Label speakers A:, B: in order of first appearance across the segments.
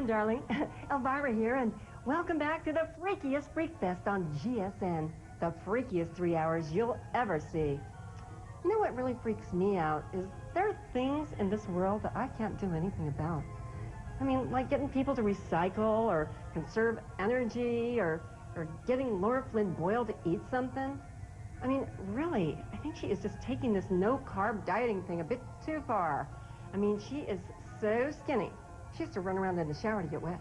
A: time, darling. Elvira here, and welcome back to the freakiest Freak Fest on GSN. The freakiest 3 hours you'll ever see. You know what really freaks me out is there are things in this world that I can't do anything about. I mean, like getting people to recycle or conserve energy or getting Laura Flynn Boyle to eat something. I mean, really, I think she is just taking this no-carb dieting thing a bit too far. I mean, she is so skinny. She has to run around in the shower to get wet.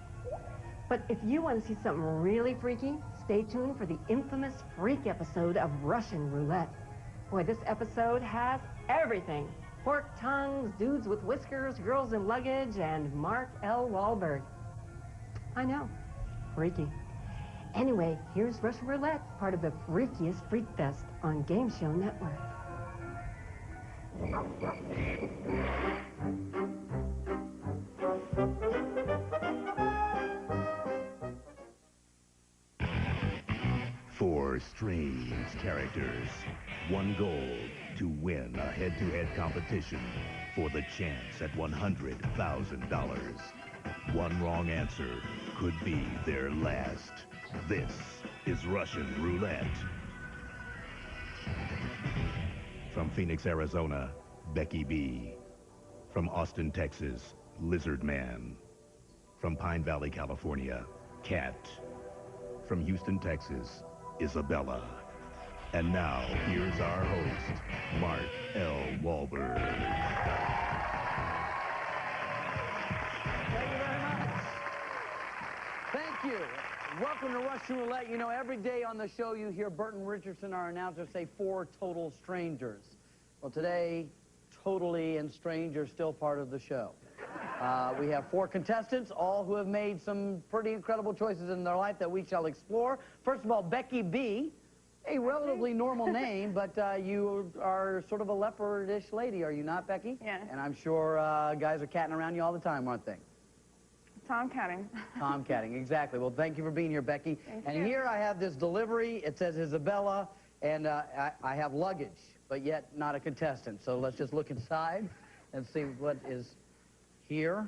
A: But if you want to see something really freaky, stay tuned for the infamous freak episode of Russian Roulette. Boy, this episode has everything. Pork tongues, dudes with whiskers, girls in luggage, and Mark L. Wahlberg. I know, freaky. Anyway, here's Russian Roulette, part of the freakiest Freak Fest on Game Show Network.
B: Four strange characters. One goal, to win a head-to-head competition for the chance at $100,000. One wrong answer could be their last. This is Russian Roulette. From Phoenix, Arizona, Becky B. From Austin, Texas, Lizard Man. From Pine Valley, California, Cat. From Houston, Texas, Isabella. And now, here's our host, Mark L. Wahlberg.
C: Thank you very much. Thank you. Welcome to Russian Roulette. You know, every day on the show you hear Burton Richardson, our announcer, say 4 total strangers. Well, today, totally and strange are still part of the show. We have 4 contestants, all who have made some pretty incredible choices in their life that we shall explore. First of all, Becky B. A relatively normal name, but you are sort of a leopard-ish lady, are you not, Becky?
D: Yeah.
C: And I'm sure guys are catting around you all the time, aren't they?
D: Tomcatting.
C: Tomcatting, exactly. Well, thank you for being here, Becky.
D: Thank you.
C: Here I have this delivery. It says Isabella, and I have luggage, but yet not a contestant. So let's just look inside and see what is here.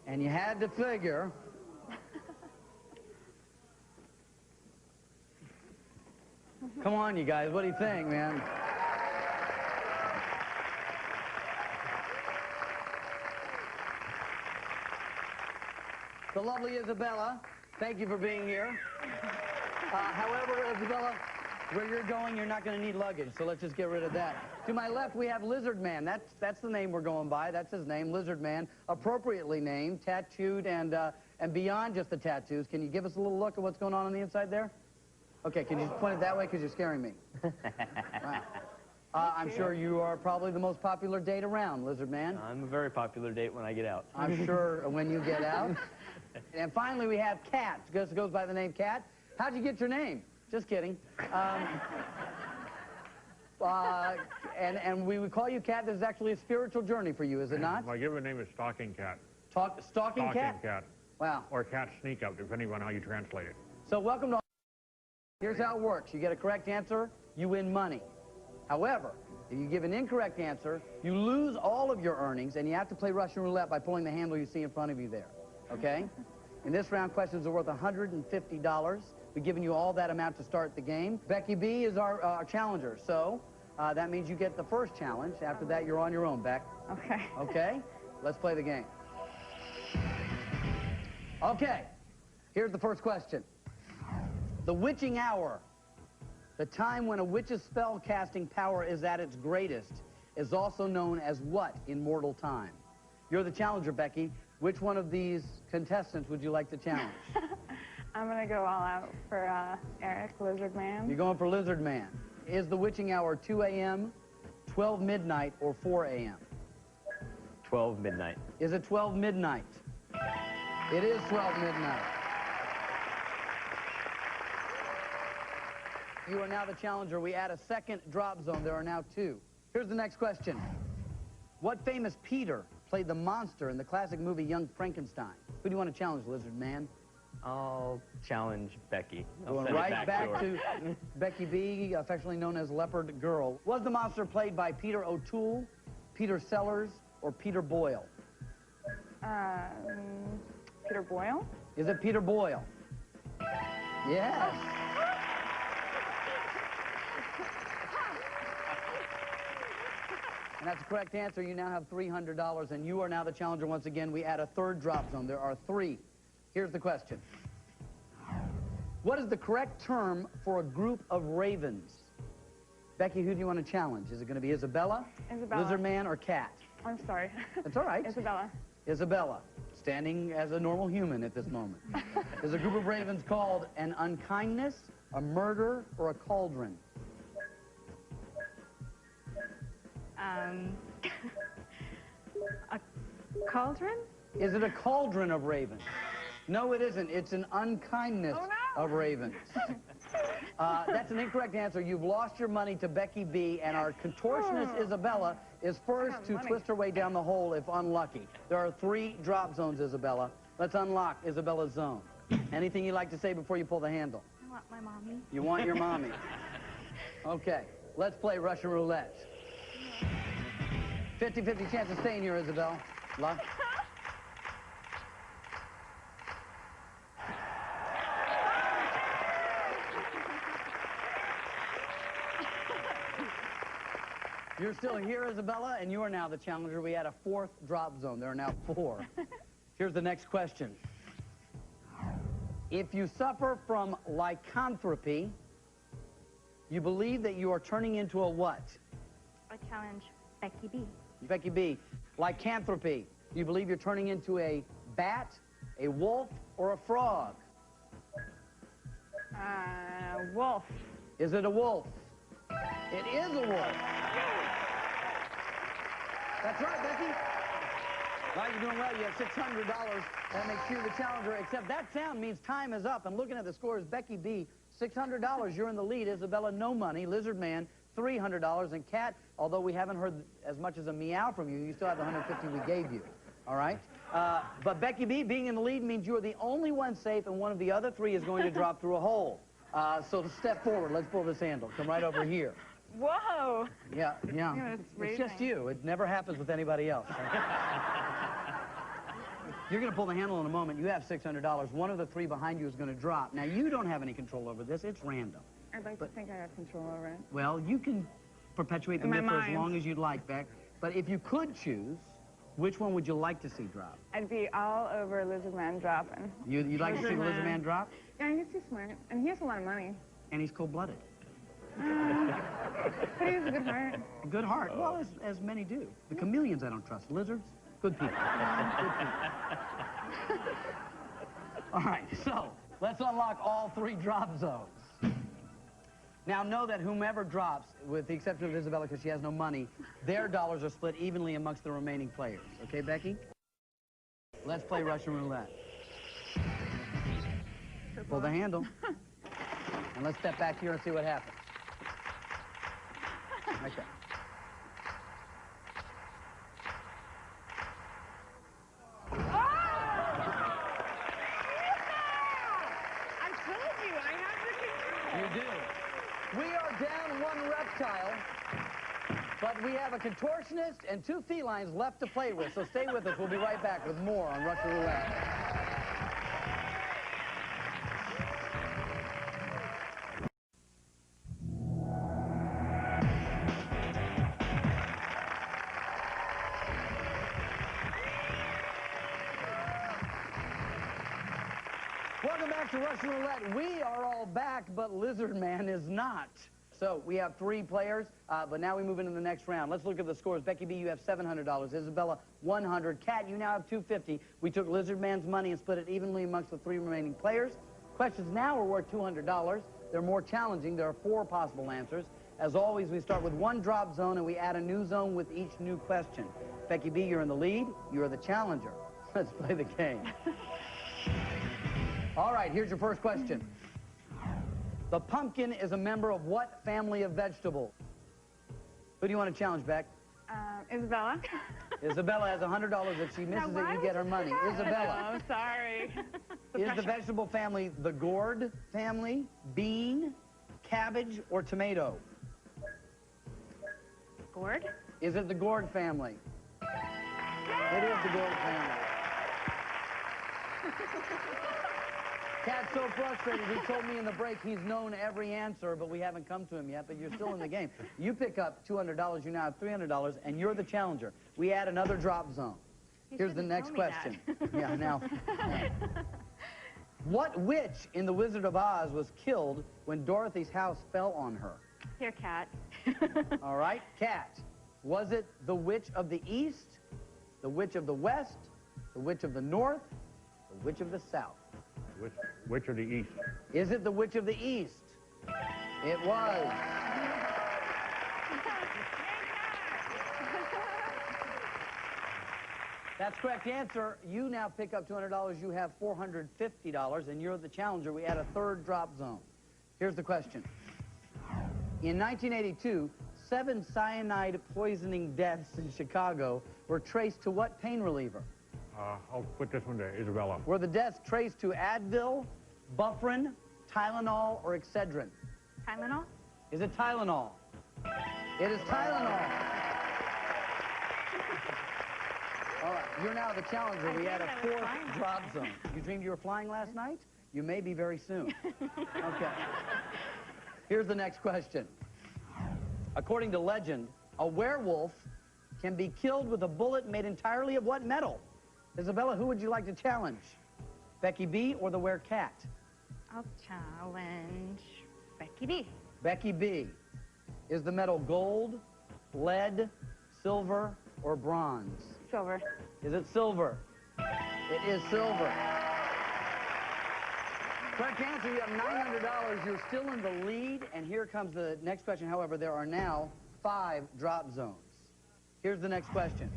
C: And you had to figure... Come on, you guys. What do you think, man? The lovely Isabella, thank you for being here. However, Isabella, where you're going, you're not going to need luggage, so let's just get rid of that. To my left, we have Lizard Man. That's the name we're going by. That's his name, Lizard Man, appropriately named, tattooed, and beyond just the tattoos. Can you give us a little look at what's going on the inside there? Okay, can you point it that way because you're scaring me? Right. I'm sure you are probably the most popular date around, Lizard Man.
E: I'm a very popular date when I get out.
C: I'm sure when you get out. And finally, we have Cat. Goes by the name Cat. How'd you get your name? Just kidding. And we would call you Cat. This is actually a spiritual journey for you, is it not?
F: My given name is Stalking Cat.
C: Stalking Cat?
F: Stalking Cat.
C: Wow.
F: Or Cat Sneak Up, depending on how you translate it.
C: So welcome to... Here's how it works. You get a correct answer, you win money. However, if you give an incorrect answer, you lose all of your earnings, and you have to play Russian Roulette by pulling the handle you see in front of you there. Okay? In this round, questions are worth $150. We've given you all that amount to start the game. Becky B is our challenger, so that means you get the first challenge. After that, you're on your own, Beck.
D: Okay.
C: Okay? Let's play the game. Okay. Here's the first question. The witching hour, the time when a witch's spell-casting power is at its greatest, is also known as what in mortal time? You're the challenger, Becky. Which one of these contestants would you like to challenge?
D: I'm going to go all out for Eric, Lizard Man.
C: You're going for Lizard Man. Is the witching hour 2 a.m., 12 midnight, or 4 a.m.?
E: 12 midnight.
C: Is it 12 midnight? It is 12 midnight. You are now the challenger. We add a second drop zone. There are now 2. Here's the next question. What famous Peter played the monster in the classic movie Young Frankenstein? Who do you want to challenge, Lizard Man?
E: I'll challenge Becky.
C: Going right back to Becky B, affectionately known as Leopard Girl. Was the monster played by Peter O'Toole, Peter Sellers, or Peter Boyle?
D: Peter Boyle?
C: Is it Peter Boyle? Yes. And that's the correct answer. You now have $300, and you are now the challenger once again. We add a third drop zone. There are 3. Here's the question. What is the correct term for a group of ravens? Becky, who do you want to challenge? Is it going to be Isabella,
D: Isabella.
C: Lizard Man, or Cat?
D: I'm sorry.
C: That's all right.
D: Isabella.
C: Isabella, standing as a normal human at this moment. Is a group of ravens called an unkindness, a murder, or a cauldron?
D: A cauldron?
C: Is it a cauldron of ravens? No, it isn't. It's an unkindness of ravens. That's an incorrect answer. You've lost your money to Becky B, and our contortionist Isabella is first to twist her way down the hole if unlucky. There are 3 drop zones, Isabella. Let's unlock Isabella's zone. Anything you'd like to say before you pull the handle?
D: I want my mommy.
C: You want your mommy? Okay, let's play Russian Roulette. 50-50 chance of staying here, Isabel. Luck. You're still here, Isabella, and you are now the challenger. We had a 4th drop zone. There are now 4. Here's the next question. If you suffer from lycanthropy, you believe that you are turning into a what?
D: I challenge Becky B.
C: Becky B, lycanthropy. You believe you're turning into a bat, a wolf, or a frog?
D: Wolf.
C: Is it a wolf? It is a wolf. That's right, Becky. All right, you're doing well. You have $600. That makes you the challenger, except that sound means time is up. I'm looking at the scores. Becky B, $600. You're in the lead. Isabella, no money. Lizard Man, $300. And Cat, although we haven't heard as much as a meow from you, you still have the $150 we gave you. All right? But Becky B, being in the lead means you are the only one safe, and one of the other 3 is going to drop through a hole. So to step forward, let's pull this handle. Come right over here.
D: Whoa.
C: Yeah.
D: It's
C: It's just you. It never happens with anybody else. You're going to pull the handle in a moment. You have $600. One of the 3 behind you is going to drop. Now, you don't have any control over this. It's random.
D: I'd like to think I have control over it.
C: Well, you can perpetuate the
D: In my
C: myth for as
D: mind.
C: long as you'd like, Beck. But if you could choose, which one would you like to see drop?
D: I'd be all over Lizard Man dropping.
C: You'd like to see the Lizard Man drop?
D: Yeah, he's too smart. And he has a lot of money.
C: And he's cold-blooded.
D: But he has a good heart.
C: A good heart. Well, as many do. The chameleons I don't trust. Lizards, good people. Good people. All right, so let's unlock all 3 drop zones. Now, know that whomever drops, with the exception of Isabella because she has no money, their dollars are split evenly amongst the remaining players. Okay, Becky? Let's play Russian Roulette. Pull the handle. And let's step back here and see what happens. Right there.
D: I told you, I have the control.
C: You do. We are down 1 reptile, but we have a contortionist and 2 felines left to play with, so stay with us. We'll be right back with more on Russian Roulette. Welcome back to Russian Roulette. We are all back, but Lizard Man is not. So we have 3 players, but now we move into the next round. Let's look at the scores. Becky B, you have $700. Isabella, $100. Cat, you now have $250. We took Lizard Man's money and split it evenly amongst the 3 remaining players. Questions now are worth $200. They're more challenging. There are 4 possible answers. As always, we start with 1 drop zone, and we add a new zone with each new question. Becky B, you're in the lead. You're the challenger. Let's play the game. All right, here's your first question. The pumpkin is a member of what family of vegetables? Who do you want to challenge, Beck?
D: Isabella.
C: Isabella has $100. If she misses it, you get her money. Isabella.
D: Oh, sorry.
C: Is the vegetable family the gourd family, bean, cabbage, or tomato?
D: Gourd?
C: Is it the gourd family? It is the gourd family. Cat's so frustrated, he told me in the break he's known every answer, but we haven't come to him yet, but you're still in the game. You pick up $200, you now have $300, and you're the challenger. We add another drop zone. Here's the next question. Yeah, now. What witch in The Wizard of Oz was killed when Dorothy's house fell on her?
D: Here, Cat.
C: All right, Cat. Was it the Witch of the East, the Witch of the West, the Witch of the North, the Witch of the South?
F: Which of the East?
C: Is it the Witch of the East? It was. That's correct answer. You now pick up $200. You have $450, and you're the challenger. We add a third drop zone. Here's the question. In 1982, 7 cyanide poisoning deaths in Chicago were traced to what pain reliever?
F: I'll put this one to Isabella.
C: Were the deaths traced to Advil, Bufferin, Tylenol, or Excedrin?
D: Tylenol?
C: Is it Tylenol? It is Tylenol. All right, you're now the challenger. We had a fourth drop zone. You dreamed you were flying last night? You may be very soon. Okay. Here's the next question. According to legend, a werewolf can be killed with a bullet made entirely of what metal? Isabella, who would you like to challenge? Becky B or the Werecat?
D: I'll challenge Becky B.
C: Becky B. Is the metal gold, lead, silver, or bronze?
D: Silver.
C: Is it silver? It is silver. Correct answer, you have $900. You're still in the lead, and here comes the next question. However, there are now 5 drop zones. Here's the next question.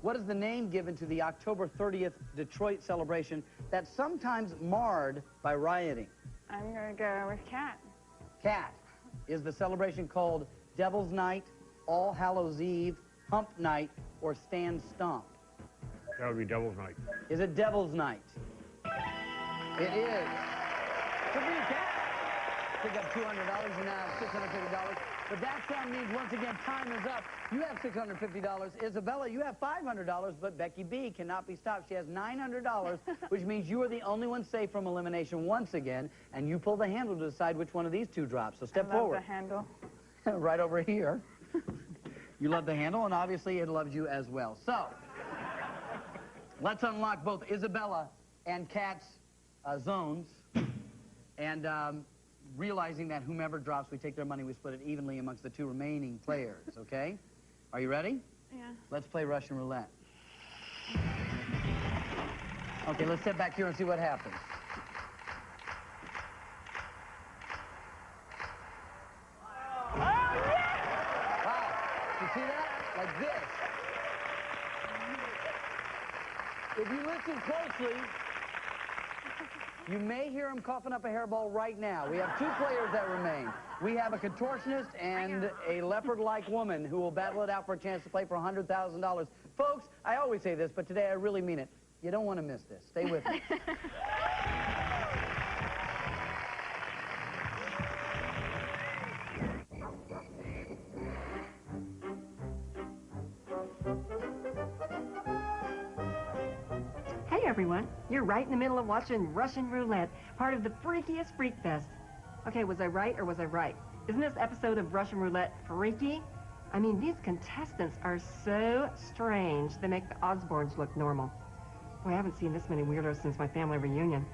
C: What is the name given to the October 30th Detroit celebration that's sometimes marred by rioting?
D: I'm going to go with Cat.
C: Cat. Is the celebration called Devil's Night, All Hallows Eve, Hump Night, or Stand Stomp?
F: That would be Devil's Night.
C: Is it Devil's Night? It is. Good for you, Cat. Pick up $200, you now have $650. But that sound means, once again, time is up. You have $650. Isabella, you have $500, but Becky B cannot be stopped. She has $900, which means you are the only one safe from elimination once again, and you pull the handle to decide which one of these two drops. So step forward.
D: I love the handle.
C: Right over here. You love the handle, and obviously it loves you as well. So, let's unlock both Isabella and Kat's zones, and realizing that whomever drops, we take their money, we split it evenly amongst the 2 remaining players, okay? Are you ready?
D: Yeah.
C: Let's play Russian Roulette. Okay, let's sit back here and see what happens. Wow, you see that? Like this. If you listen closely, you may hear him coughing up a hairball right now. We have 2 players that remain. We have a contortionist and a leopard-like woman who will battle it out for a chance to play for $100,000. Folks, I always say this, but today I really mean it. You don't want to miss this. Stay with me.
A: Hey everyone, you're right in the middle of watching Russian Roulette, part of the freakiest Freak Fest. Okay, was I right or was I right? Isn't this episode of Russian Roulette freaky? I mean, these contestants are so strange, they make the Osbournes look normal. Boy, I haven't seen this many weirdos since my family reunion.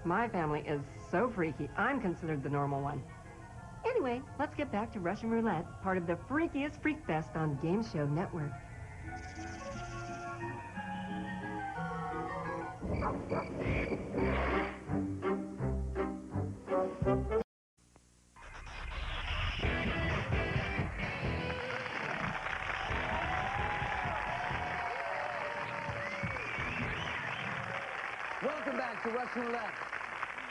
A: My family is so freaky, I'm considered the normal one. Anyway, let's get back to Russian Roulette, part of the freakiest Freak Fest on Game Show Network.
C: Welcome back to Russian Roulette.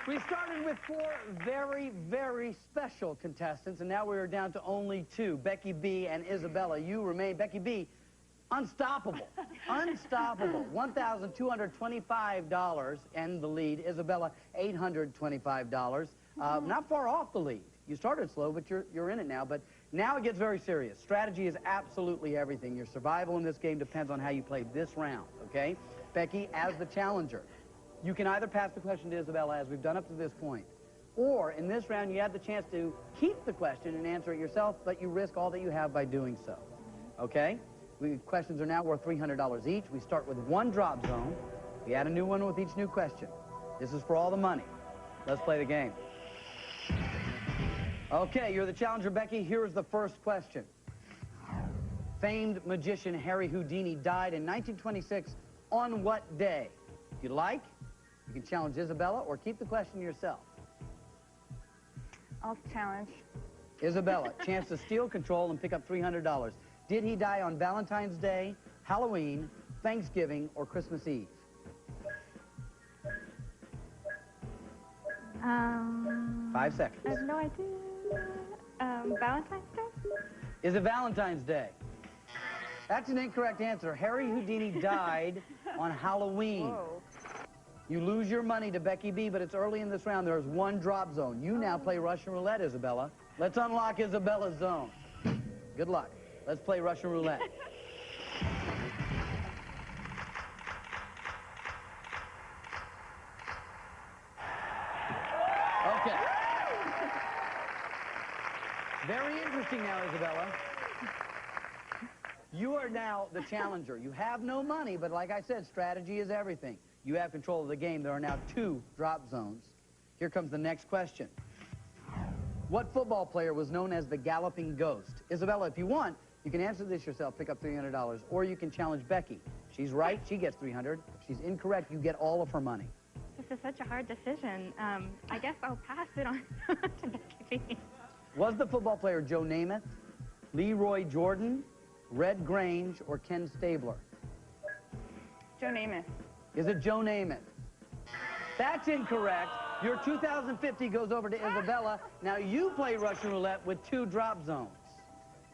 C: We started with 4 very, very special contestants, and now we are down to only 2, Becky B and Isabella. You remain, Becky B, unstoppable. Unstoppable. $1,225 and the lead. Isabella, $825. Not far off the lead. You started slow, but you're in it now. But now it gets very serious. Strategy is absolutely everything. Your survival in this game depends on how you play this round, okay? Becky, as the challenger, You can either pass the question to Isabella, as we've done up to this point, or in this round, you have the chance to keep the question and answer it yourself, but you risk all that you have by doing so. Okay? Questions are now worth $300 each. We start with one drop zone. We add a new one with each new question. This is for all the money. Let's play the game. Okay, you're the challenger, Becky. Here is the first question. Famed magician Harry Houdini died in 1926 on what day? If you like, you can challenge Isabella or keep the question yourself.
D: I'll challenge.
C: Isabella, chance to steal control and pick up $300. Did he die on Valentine's Day, Halloween, Thanksgiving, or Christmas Eve? 5 seconds.
D: I have no idea. Valentine's Day?
C: Is it Valentine's Day? That's an incorrect answer. Harry Houdini died on Halloween.
D: Whoa.
C: You lose your money to Becky B, but it's early in this round. There's one drop zone. You now play Russian Roulette, Isabella. Let's unlock Isabella's zone. Good luck. Let's play Russian Roulette. Okay. Very interesting now, Isabella. You are now the challenger. You have no money, but like I said, strategy is everything. You have control of the game. There are now 2 drop zones. Here comes the next question. What football player was known as the Galloping Ghost? Isabella, if you want, you can answer this yourself, pick up $300, or you can challenge Becky. If she's right, she gets $300. If she's incorrect, you get all of her money.
D: This is such a hard decision. I guess I'll pass it on to Becky B.
C: Was the football player Joe Namath, Leroy Jordan, Red Grange, or Ken Stabler?
D: Joe Namath.
C: Is it Joe Namath? That's incorrect. Your $2,050 goes over to Isabella. Now you play Russian Roulette with 2 drop zones.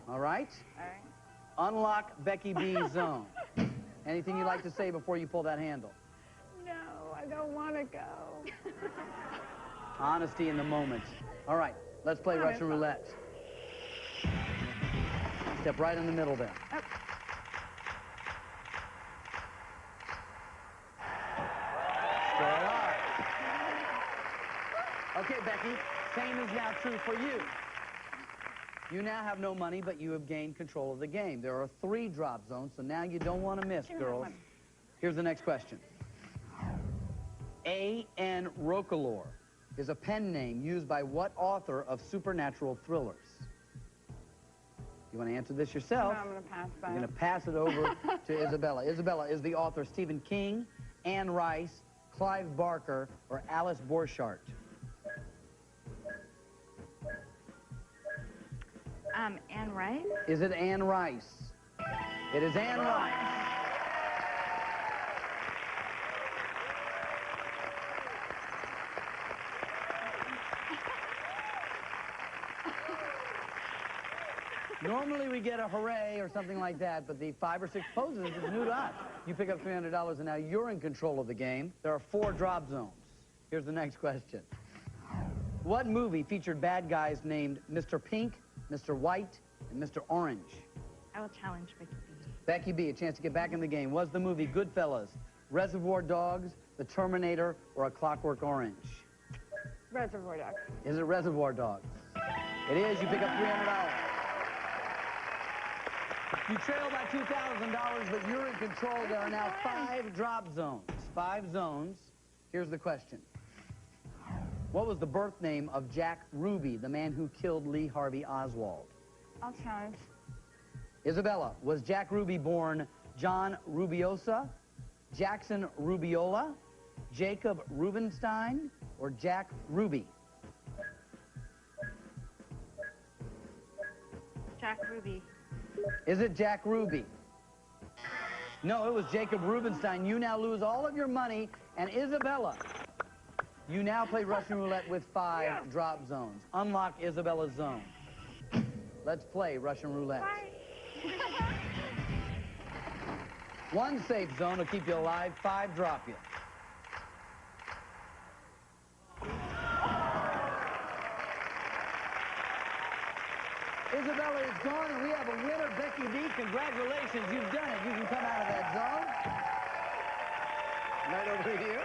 C: All right?
D: All right.
C: Unlock Becky B's zone. Anything you'd like to say before you pull that handle?
D: No, I don't want to go.
C: Honesty in the moment. All right, let's play Russian Roulette. Step right in the middle there.
D: Oh.
C: Still alive. Okay, Becky, same is now true for you. You now have no money, but you have gained control of the game. There are 3 drop zones, so now you don't want to miss, girls. Here's the next question. A.N. Roquelaure is a pen name used by what author of supernatural thrillers? You want to answer this yourself?
D: No, I'm going to pass that.
C: You're going to pass it over to Isabella. Isabella, is the author Stephen King, Anne Rice, Clive Barker, or Alice Borchardt?
D: Anne Rice?
C: Is it Anne Rice? It is Anne Rice. Normally we get a hooray or something like that, but the 5 or 6 poses is new to us. You pick up $300 and now you're in control of the game. There are 4 drop zones. Here's the next question. What movie featured bad guys named Mr. Pink, Mr. White, and Mr. Orange?
D: I will challenge Becky B.
C: Becky B, a chance to get back in the game. Was the movie Goodfellas, Reservoir Dogs, The Terminator, or A Clockwork Orange?
D: Reservoir Dogs.
C: Is it Reservoir Dogs? It is. You pick up $300. You trail by $2,000, but you're in control. There are now 5 drop zones. 5 zones. Here's the question. What was the birth name of Jack Ruby, the man who killed Lee Harvey Oswald?
D: I'll challenge.
C: Isabella, was Jack Ruby born John Rubiosa, Jackson Rubiola, Jacob Rubenstein, or Jack Ruby?
D: Jack Ruby.
C: Is it Jack Ruby? No, it was Jacob Rubenstein. You now lose all of your money. And Isabella, you now play Russian Roulette with 5 drop zones. Unlock Isabella's zone. Let's play Russian Roulette.
D: Bye.
C: 1 safe zone will keep you alive, 5 drop you. Isabella is gone, and we have a winner, Becky B. Congratulations, you've done it. You can come out of that zone. Right over here.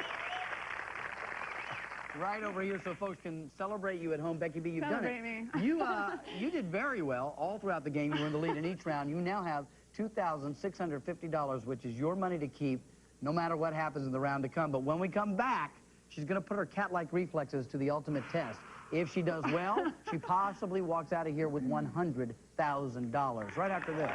C: right over here so folks can celebrate you at home. Becky B, you've done it.
D: Celebrate me.
C: You did very well all throughout the game. You were in the lead in each round. You now have $2,650, which is your money to keep no matter what happens in the round to come. But when we come back, she's going to put her cat-like reflexes to the ultimate test. If she does well, she possibly walks out of here with $100,000 right after this.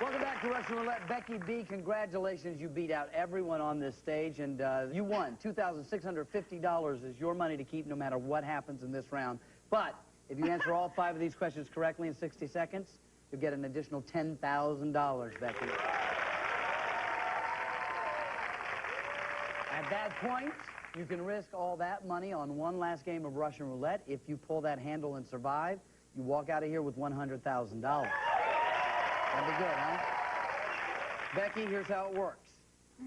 C: Welcome back to Russian Roulette. Becky B, congratulations. You beat out everyone on this stage, and you won. $2,650 is your money to keep no matter what happens in this round. But if you answer all 5 of these questions correctly in 60 seconds, you'll get an additional $10,000, Becky. At that point, you can risk all that money on one last game of Russian Roulette. If you pull that handle and survive, you walk out of here with $100,000. That'd be good, huh? Becky, here's how it works.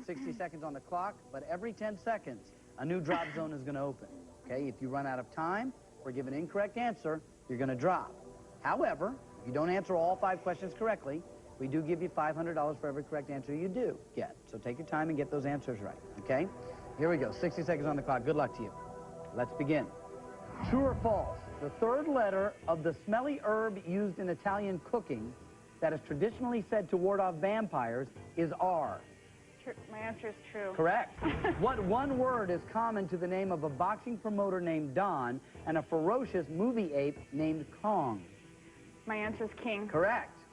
C: 60 seconds on the clock, but every 10 seconds, a new drop zone is going to open. Okay, if you run out of time or give an incorrect answer, you're going to drop. However, if you don't answer all 5 questions correctly, we do give you $500 for every correct answer you do get. So take your time and get those answers right, okay? Here we go, 60 seconds on the clock. Good luck to you. Let's begin. True or false? The 3rd letter of the smelly herb used in Italian cooking that is traditionally said to ward off vampires is R.
D: My answer is true.
C: Correct. What one word is common to the name of a boxing promoter named Don and a ferocious movie ape named Kong?
D: My answer is king.
C: Correct.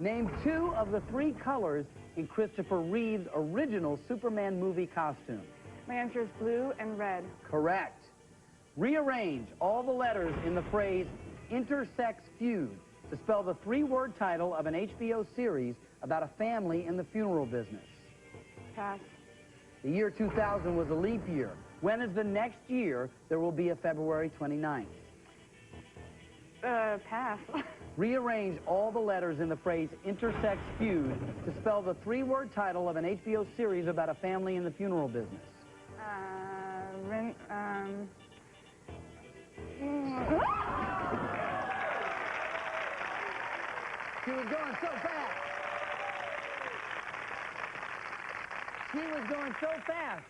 C: Name 2 of the 3 colors in Christopher Reeve's original Superman movie costume.
D: My answer is blue and red.
C: Correct. Rearrange all the letters in the phrase intersex feud to spell the 3-word title of an HBO series about a family in the funeral business.
D: Pass.
C: The year 2000 was a leap year. When is the next year there will be a February 29th?
D: Pass.
C: Rearrange all the letters in the phrase intersex feud to spell the 3-word title of an HBO series about a family in the funeral business. She was going so fast. She was going so fast.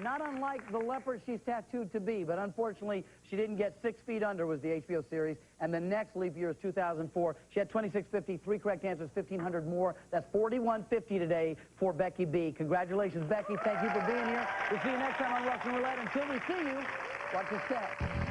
C: Not unlike the leopard she's tattooed to be, but unfortunately, she didn't get 6 feet under was the HBO series, and the next leap year is 2004. She had 2650, 3 correct answers, 1,500 more. That's 4150 today for Becky B. Congratulations, Becky. Thank you for being here. We'll see you next time on Russian Roulette. Until we see you, watch your step.